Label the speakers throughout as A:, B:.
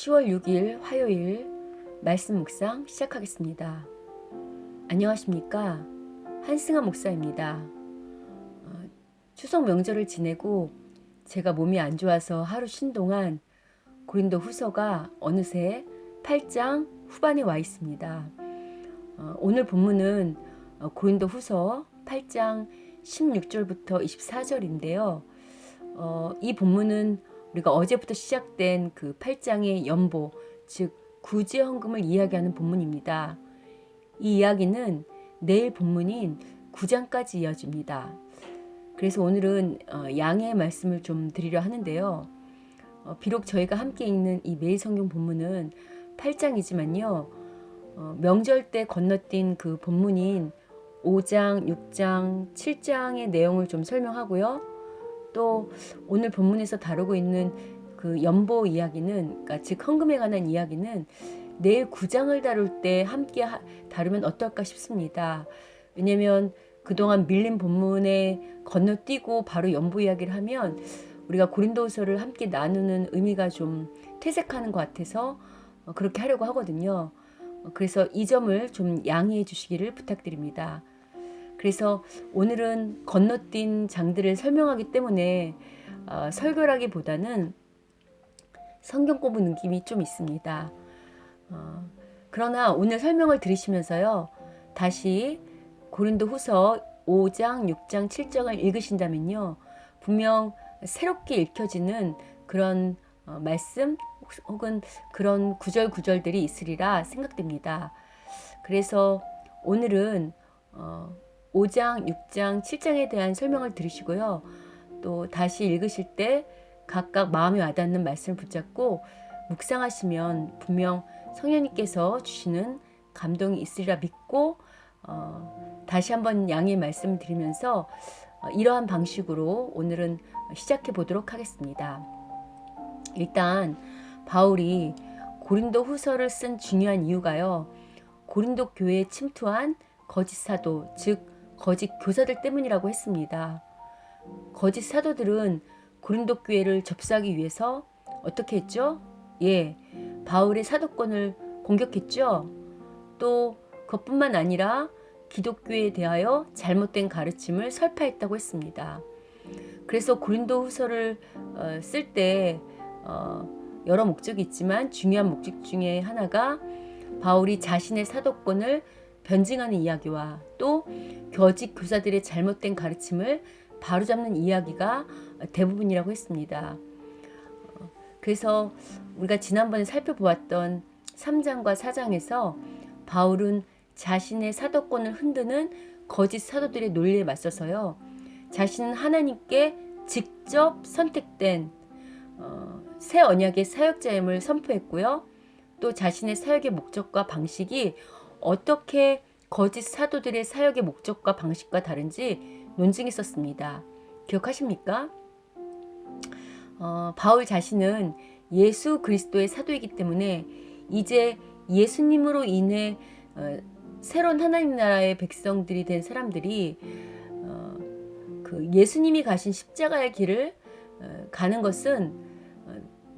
A: 10월 6일 화요일 말씀 묵상 시작하겠습니다. 안녕하십니까? 한승환 목사입니다. 추석 명절을 지내고 제가 몸이 안 좋아서 하루 쉰 동안 고린도 후서가 어느새 8장 후반에 와 있습니다. 오늘 본문은 고린도 후서 8장 16절부터 24절인데요. 이 본문은 우리가 어제부터 시작된 그 8장의 연보, 즉 구제헌금을 이야기하는 본문입니다. 이 이야기는 내일 본문인 9장까지 이어집니다. 그래서 오늘은 양해의 말씀을 좀 드리려 하는데요. 비록 저희가 함께 읽는 이 매일 성경 본문은 8장이지만요. 명절 때 건너뛴 그 본문인 5장, 6장, 7장의 내용을 좀 설명하고요. 또 오늘 본문에서 다루고 있는 그 연보 이야기는, 그러니까 즉 헌금에 관한 이야기는 내일 9장을 다룰 때 함께 다루면 어떨까 싶습니다. 왜냐하면 그동안 밀린 본문에 건너뛰고 바로 연보 이야기를 하면 우리가 고린도후서를 함께 나누는 의미가 좀 퇴색하는 것 같아서 그렇게 하려고 하거든요. 그래서 이 점을 좀 양해해 주시기를 부탁드립니다. 그래서 오늘은 건너뛴 장들을 설명하기 때문에 설교라기보다는 성경 공부 느낌이 좀 있습니다. 그러나 오늘 설명을 들으시면서요. 다시 고린도 후서 5장, 6장, 7장을 읽으신다면요. 분명 새롭게 읽혀지는 그런 말씀 혹은 그런 구절들이 있으리라 생각됩니다. 그래서 오늘은 5장, 6장, 7장에 대한 설명을 들으시고요. 또 다시 읽으실 때 각각 마음에 와닿는 말씀을 붙잡고 묵상하시면 분명 성령님께서 주시는 감동이 있으리라 믿고 다시 한번 양해의 말씀을 드리면서 이러한 방식으로 오늘은 시작해 보도록 하겠습니다. 일단 바울이 고린도 후서를 쓴 중요한 이유가요. 고린도 교회에 침투한 거짓 사도, 즉 거짓 교사들 때문이라고 했습니다. 거짓 사도들은 고린도 교회를 접수하기 위해서 어떻게 했죠? 바울의 사도권을 공격했죠. 또 그것뿐만 아니라 기독교에 대하여 잘못된 가르침을 설파했다고 했습니다. 그래서 고린도 후서를 쓸 때 여러 목적이 있지만 중요한 목적 중에 하나가 바울이 자신의 사도권을 변증하는 이야기와 또 거짓 교사들의 잘못된 가르침을 바로잡는 이야기가 대부분이라고 했습니다. 그래서 우리가 지난번에 살펴보았던 3장과 4장에서 바울은 자신의 사도권을 흔드는 거짓 사도들의 논리에 맞서서요. 자신은 하나님께 직접 선택된 새 언약의 사역자임을 선포했고요. 또 자신의 사역의 목적과 방식이 어떻게 거짓 사도들의 사역의 목적과 방식과 다른지 논증했었습니다. 기억하십니까? 바울 자신은 예수 그리스도의 사도이기 때문에 이제 예수님으로 인해 새로운 하나님 나라의 백성들이 된 사람들이 그 예수님이 가신 십자가의 길을 가는 것은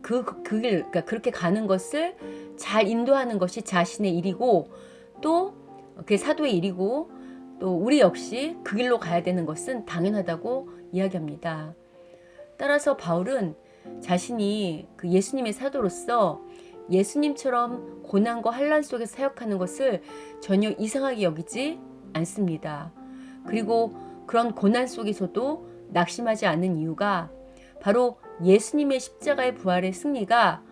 A: 그러니까 그렇게 가는 것을 잘 인도하는 것이 자신의 일이고 또 그게 사도의 일이고 또 우리 역시 그 길로 가야 되는 것은 당연하다고 이야기합니다. 따라서 바울은 자신이 그 예수님의 사도로서 예수님처럼 고난과 환난 속에서 사역하는 것을 전혀 이상하게 여기지 않습니다. 그리고 그런 고난 속에서도 낙심하지 않는 이유가 바로 예수님의 십자가의 부활의 승리가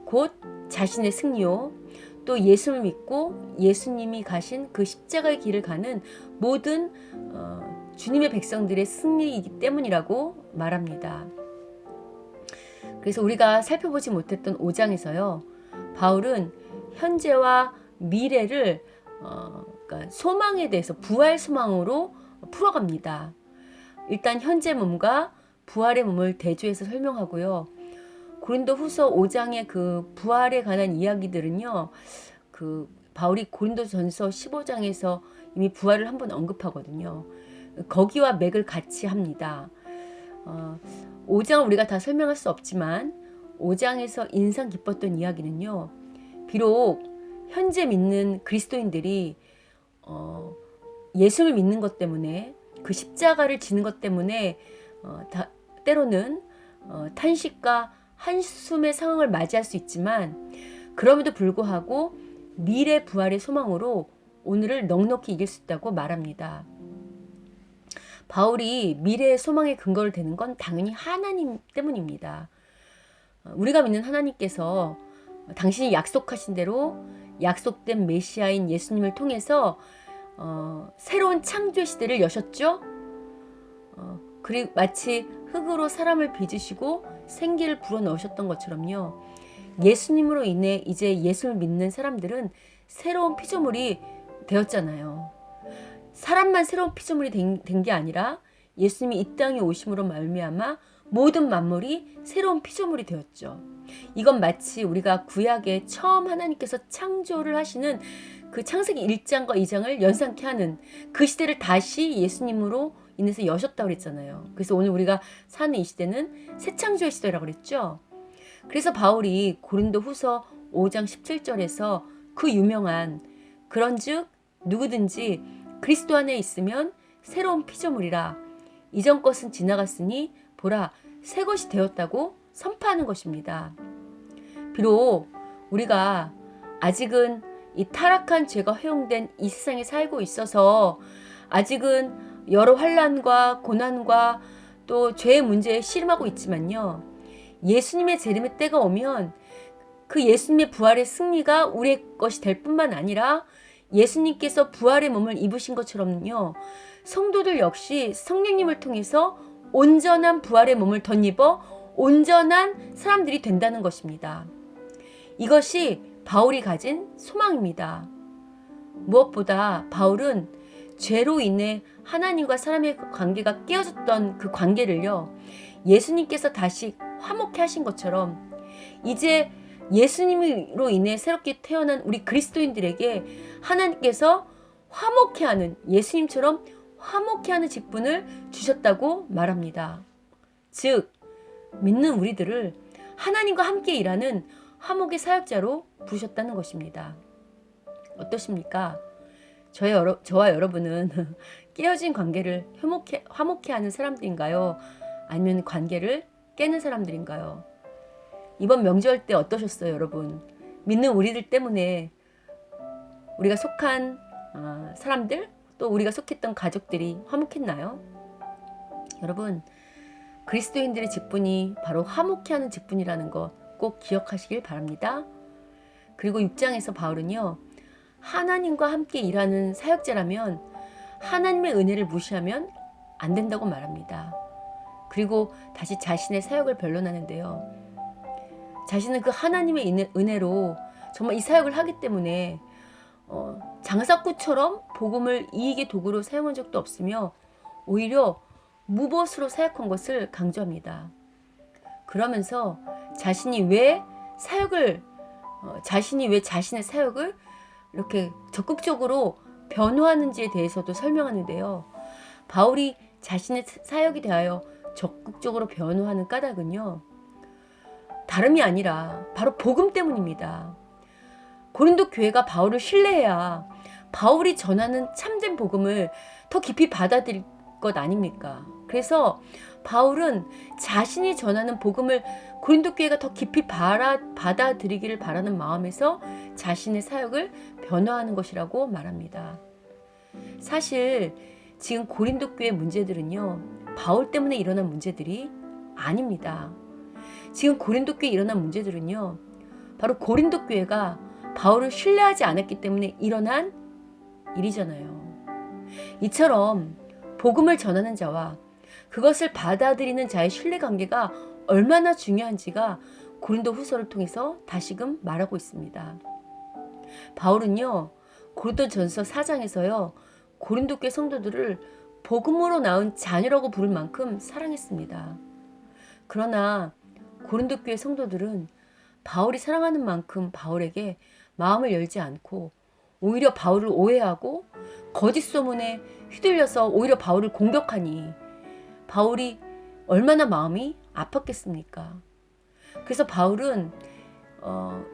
A: 곧 자신의 승리요. 또 예수를 믿고 예수님이 가신 그 십자가의 길을 가는 모든 주님의 백성들의 승리이기 때문이라고 말합니다. 그래서 우리가 살펴보지 못했던 5장에서요. 바울은 현재와 미래를 그러니까 소망에 대해서 부활 소망으로 풀어갑니다. 일단 현재 몸과 부활의 몸을 대조해서 설명하고요. 고린도 후서 5장의 그 부활에 관한 이야기들은요. 그 바울이 고린도 전서 15장에서 이미 부활을 한번 언급하거든요. 거기와 맥을 같이 합니다. 5장을 우리가 다 설명할 수 없지만 5장에서 인상 깊었던 이야기는요. 비록 현재 믿는 그리스도인들이 예수를 믿는 것 때문에 그 십자가를 지는 것 때문에 때로는 탄식과 한숨의 상황을 맞이할 수 있지만 그럼에도 불구하고 미래 부활의 소망으로 오늘을 넉넉히 이길 수 있다고 말합니다. 바울이 미래의 소망의 근거를 대는 건 당연히 하나님 때문입니다. 우리가 믿는 하나님께서 당신이 약속하신 대로 약속된 메시아인 예수님을 통해서 새로운 창조의 시대를 여셨죠. 그리고 마치 흙으로 사람을 빚으시고 생기를 불어넣으셨던 것처럼요. 예수님으로 인해 이제 예수를 믿는 사람들은 새로운 피조물이 되었잖아요. 사람만 새로운 피조물이 된 게 아니라 예수님이 이 땅에 오심으로 말미암아 모든 만물이 새로운 피조물이 되었죠. 이건 마치 우리가 구약에 처음 하나님께서 창조를 하시는 그 창세기 1장과 2장을 연상케 하는 그 시대를 다시 예수님으로 인해서 여셨다고 그랬잖아요. 그래서 오늘 우리가 사는 이 시대는 새 창조의 시대라고 그랬죠. 그래서 바울이 고린도 후서 5장 17절에서 그 유명한 그런즉 누구든지 그리스도 안에 있으면 새로운 피조물이라 이전 것은 지나갔으니 보라 새 것이 되었다고 선포하는 것입니다. 비록 우리가 아직은 이 타락한 죄가 허용된 이 세상에 살고 있어서 아직은 여러 환난과 고난과 또 죄의 문제에 씨름하고 있지만요. 예수님의 재림의 때가 오면 그 예수님의 부활의 승리가 우리의 것이 될 뿐만 아니라 예수님께서 부활의 몸을 입으신 것처럼요. 성도들 역시 성령님을 통해서 온전한 부활의 몸을 덧입어 온전한 사람들이 된다는 것입니다. 이것이 바울이 가진 소망입니다. 무엇보다 바울은 죄로 인해 하나님과 사람의 관계가 깨어졌던 그 관계를요. 예수님께서 다시 화목케 하신 것처럼 이제 예수님으로 인해 새롭게 태어난 우리 그리스도인들에게 하나님께서 화목케 하는 예수님처럼 화목케 하는 직분을 주셨다고 말합니다. 즉 믿는 우리들을 하나님과 함께 일하는 화목의 사역자로 부르셨다는 것입니다. 어떠십니까? 저와 여러분은 깨어진 관계를 화목케 하는 사람들인가요? 아니면 관계를 깨는 사람들인가요? 이번 명절 때 어떠셨어요, 여러분? 믿는 우리들 때문에 우리가 속한 사람들, 또 우리가 속했던 가족들이 화목했나요? 여러분, 그리스도인들의 직분이 바로 화목케 하는 직분이라는 거 꼭 기억하시길 바랍니다. 그리고 6장에서 바울은요, 하나님과 함께 일하는 사역자라면 하나님의 은혜를 무시하면 안 된다고 말합니다. 그리고 다시 자신의 사역을 변론하는데요. 자신은 그 하나님의 은혜로 정말 이 사역을 하기 때문에 장사꾼처럼 복음을 이익의 도구로 사용한 적도 없으며 오히려 무벗으로 사역한 것을 강조합니다. 그러면서 자신이 왜 자신의 사역을 이렇게 적극적으로 변호하는지에 대해서도 설명하는데요. 바울이 자신의 사역에 대하여 적극적으로 변호하는 까닭은요. 다름이 아니라 바로 복음 때문입니다. 고린도 교회가 바울을 신뢰해야 바울이 전하는 참된 복음을 더 깊이 받아들일 것 아닙니까? 그래서 바울은 자신이 전하는 복음을 고린도 교회가 더 깊이 받아들이기를 바라는 마음에서 자신의 사역을 변화하는 것이라고 말합니다. 사실 지금 고린도 교회 문제들은요. 바울 때문에 일어난 문제들이 아닙니다. 지금 고린도 교회에 일어난 문제들은요. 바로 고린도 교회가 바울을 신뢰하지 않았기 때문에 일어난 일이잖아요. 이처럼 복음을 전하는 자와 그것을 받아들이는 자의 신뢰관계가 얼마나 중요한지가 고린도 후서를 통해서 다시금 말하고 있습니다. 바울은요. 고린도전서 4장에서요. 고린도 교회 성도들을 복음으로 낳은 자녀라고 부를 만큼 사랑했습니다. 그러나 고린도 교회 성도들은 바울이 사랑하는 만큼 바울에게 마음을 열지 않고 오히려 바울을 오해하고 거짓 소문에 휘둘려서 오히려 바울을 공격하니 바울이 얼마나 마음이 아팠겠습니까? 그래서 바울은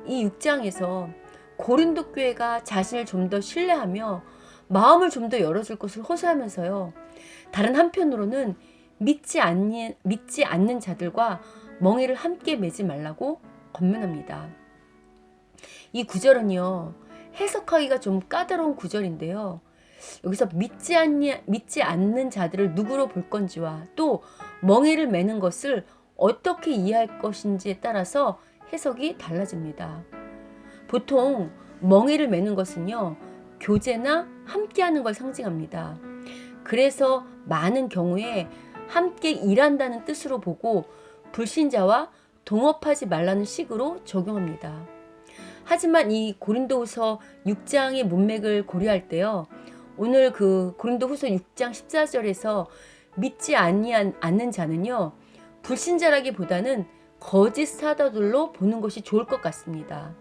A: 이 6장에서 고린도 교회가 자신을 좀 더 신뢰하며 마음을 좀 더 열어줄 것을 호소하면서요. 다른 한편으로는 믿지 않는 자들과 멍에를 함께 매지 말라고 권면합니다. 이 구절은요, 해석하기가 좀 까다로운 구절인데요. 여기서 믿지 않는 자들을 누구로 볼 건지와 또 멍에를 매는 것을 어떻게 이해할 것인지에 따라서 해석이 달라집니다. 보통 멍에를 매는 것은요, 교제나 함께하는 걸 상징합니다. 그래서 많은 경우에 함께 일한다는 뜻으로 보고 불신자와 동업하지 말라는 식으로 적용합니다. 하지만 이 고린도후서 6장의 문맥을 고려할 때요, 오늘 그 고린도후서 6장 14절에서 믿지 않는 자는요, 불신자라기보다는 거짓 사도들로 보는 것이 좋을 것 같습니다.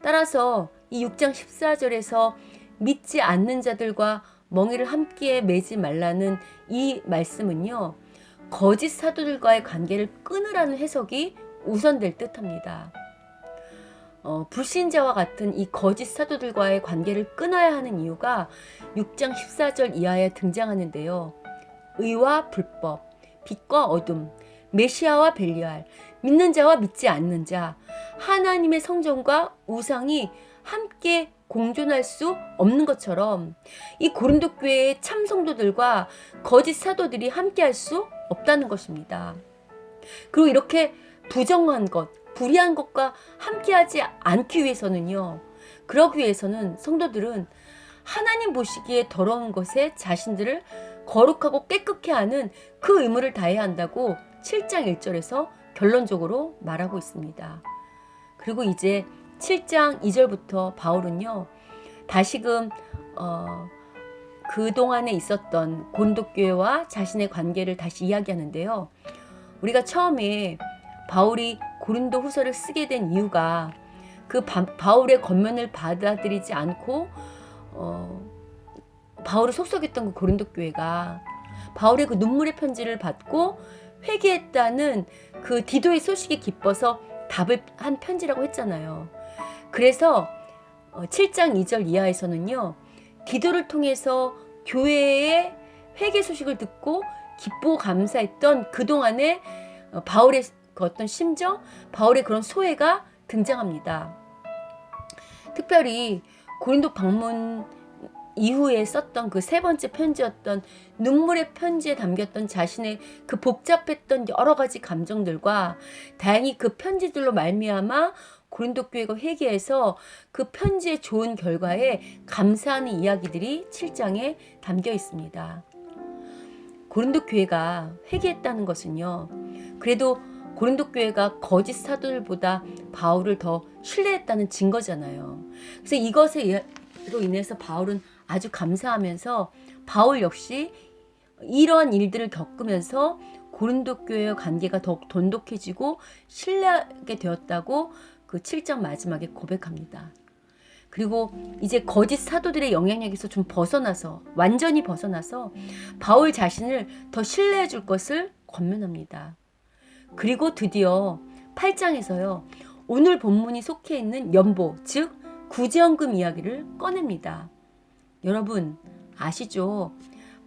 A: 따라서 이 6장 14절에서 믿지 않는 자들과 멍에를 함께 매지 말라는 이 말씀은요, 거짓 사도들과의 관계를 끊으라는 해석이 우선될 듯합니다. 불신자와 같은 이 거짓 사도들과의 관계를 끊어야 하는 이유가 6장 14절 이하에 등장하는데요. 의와 불법, 빛과 어둠, 메시아와 벨리알, 믿는 자와 믿지 않는 자, 하나님의 성전과 우상이 함께 공존할 수 없는 것처럼 이 고린도 교회의 참 성도들과 거짓 사도들이 함께할 수 없다는 것입니다. 그리고 이렇게 부정한 것, 불의한 것과 함께하지 않기 위해서는요, 그러기 위해서는 성도들은 하나님 보시기에 더러운 것에 자신들을 거룩하고 깨끗게 하는 그 의무를 다해야 한다고 7장 1절에서 결론적으로 말하고 있습니다. 그리고 이제 7장 2절부터 바울은요, 다시금 그동안에 있었던 고린도 교회와 자신의 관계를 다시 이야기하는데요. 우리가 처음에 바울이 고린도 후서를 쓰게 된 이유가 그 바울의 권면을 받아들이지 않고 바울을 속썩였던 그 고린도 교회가 바울의 그 눈물의 편지를 받고 회개했다는 그 디도의 소식이 기뻐서 답을 한 편지라고 했잖아요. 그래서 7장 2절 이하에서는요, 디도를 통해서 교회의 회개 소식을 듣고 기쁘고 감사했던 그동안의 바울의 그 어떤 심정, 바울의 그런 소회가 등장합니다. 특별히 고린도 방문 이후에 썼던 그 세 번째 편지였던 눈물의 편지에 담겼던 자신의 그 복잡했던 여러 가지 감정들과 다행히 그 편지들로 말미암아 고린도 교회가 회개해서 그 편지의 좋은 결과에 감사하는 이야기들이 7장에 담겨 있습니다. 고린도 교회가 회개했다는 것은요, 그래도 고린도 교회가 거짓 사도들보다 바울을 더 신뢰했다는 증거잖아요. 그래서 이것으로 인해서 바울은 아주 감사하면서 바울 역시 이러한 일들을 겪으면서 고린도 교회와 관계가 더욱 돈독해지고 신뢰하게 되었다고 그 7장 마지막에 고백합니다. 그리고 이제 거짓 사도들의 영향력에서 좀 완전히 벗어나서 바울 자신을 더 신뢰해 줄 것을 권면합니다. 그리고 드디어 8장에서요, 오늘 본문이 속해 있는 연보, 즉 구제헌금 이야기를 꺼냅니다. 여러분 아시죠?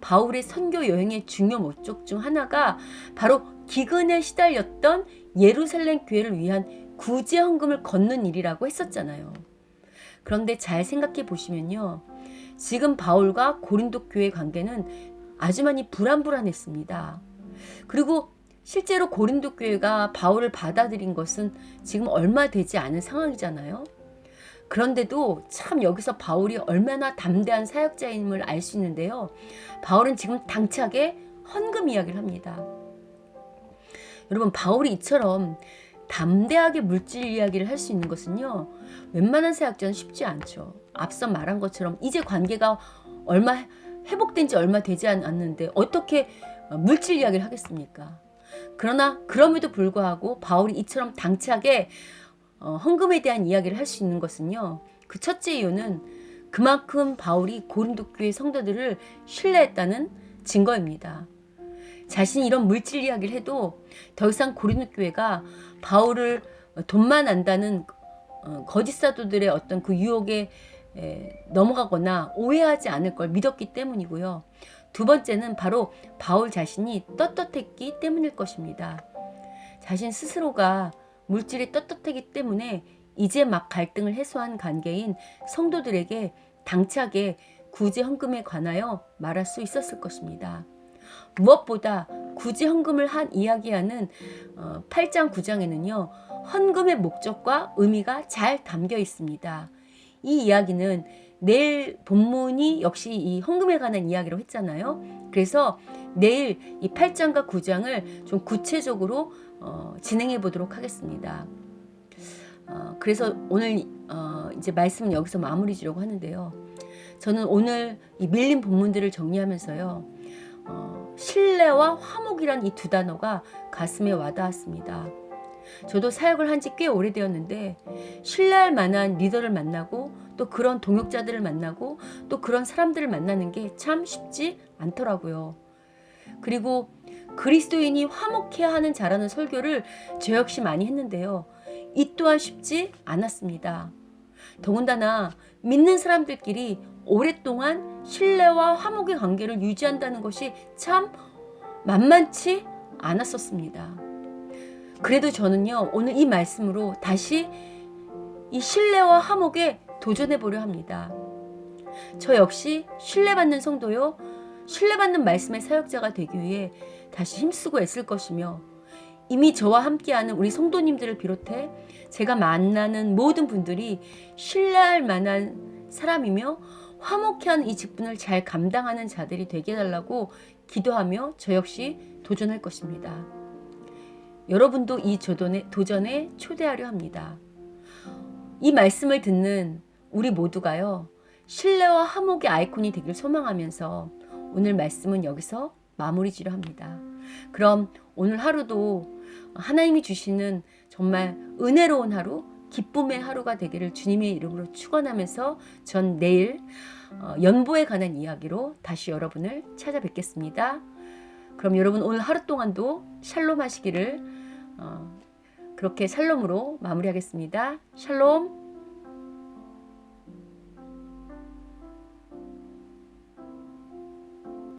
A: 바울의 선교 여행의 중요 목적 중 하나가 바로 기근에 시달렸던 예루살렘 교회를 위한 구제헌금을 걷는 일이라고 했었잖아요. 그런데 잘 생각해 보시면요, 지금 바울과 고린도 교회 관계는 아주 많이 불안했습니다. 그리고 실제로 고린도 교회가 바울을 받아들인 것은 지금 얼마 되지 않은 상황이잖아요. 그런데도 참 여기서 바울이 얼마나 담대한 사역자임을 알 수 있는데요. 바울은 지금 당차게 헌금 이야기를 합니다. 여러분, 바울이 이처럼 담대하게 물질 이야기를 할 수 있는 것은요, 웬만한 사역자는 쉽지 않죠. 앞서 말한 것처럼 이제 관계가 회복된 지 얼마 되지 않았는데 어떻게 물질 이야기를 하겠습니까? 그러나 그럼에도 불구하고 바울이 이처럼 당차게 헌금에 대한 이야기를 할 수 있는 것은요, 그 첫째 이유는 그만큼 바울이 고린도 교회 성도들을 신뢰했다는 증거입니다. 자신이 이런 물질 이야기를 해도 더 이상 고린도 교회가 바울을 돈만 안다는 거짓 사도들의 어떤 그 유혹에 넘어가거나 오해하지 않을 걸 믿었기 때문이고요. 두 번째는 바로 바울 자신이 떳떳했기 때문일 것입니다. 자신 스스로가 물질이 떳떳하기 때문에 이제 막 갈등을 해소한 관계인 성도들에게 당차게 구제 헌금에 관하여 말할 수 있었을 것입니다. 무엇보다 구제 헌금을 이야기하는 8장 9장에는요. 헌금의 목적과 의미가 잘 담겨 있습니다. 이 이야기는 내일 본문이 역시 이 헌금에 관한 이야기로 했잖아요. 그래서 내일 이 8장과 9장을 좀 구체적으로 진행해 보도록 하겠습니다. 그래서 오늘 이제 말씀은 여기서 마무리 지려고 하는데요. 저는 오늘 이 밀린 본문들을 정리하면서요. 신뢰와 화목이란 이 두 단어가 가슴에 와닿았습니다. 저도 사역을 한 지 꽤 오래되었는데 신뢰할 만한 리더를 만나고 또 그런 동역자들을 만나고 또 그런 사람들을 만나는 게 참 쉽지 않더라고요. 그리고 그리스도인이 화목해야 하는 자라는 설교를 저 역시 많이 했는데요. 이 또한 쉽지 않았습니다. 더군다나 믿는 사람들끼리 오랫동안 신뢰와 화목의 관계를 유지한다는 것이 참 만만치 않았었습니다. 그래도 저는요, 오늘 이 말씀으로 다시 이 신뢰와 화목에 도전해 보려 합니다. 저 역시 신뢰받는 성도요, 신뢰받는 말씀의 사역자가 되기 위해 다시 힘쓰고 애쓸 것이며 이미 저와 함께하는 우리 성도님들을 비롯해 제가 만나는 모든 분들이 신뢰할 만한 사람이며 화목한 이 직분을 잘 감당하는 자들이 되게 해달라고 기도하며 저 역시 도전할 것입니다. 여러분도 이 도전에 초대하려 합니다. 이 말씀을 듣는 우리 모두가요, 신뢰와 화목의 아이콘이 되길 소망하면서 오늘 말씀은 여기서 마무리 지려 합니다. 그럼 오늘 하루도 하나님이 주시는 정말 은혜로운 하루, 기쁨의 하루가 되기를 주님의 이름으로 축원하면서 전 내일 연보에 관한 이야기로 다시 여러분을 찾아뵙겠습니다. 그럼 여러분 오늘 하루 동안도 샬롬 하시기를 그렇게 샬롬으로 마무리하겠습니다. 샬롬.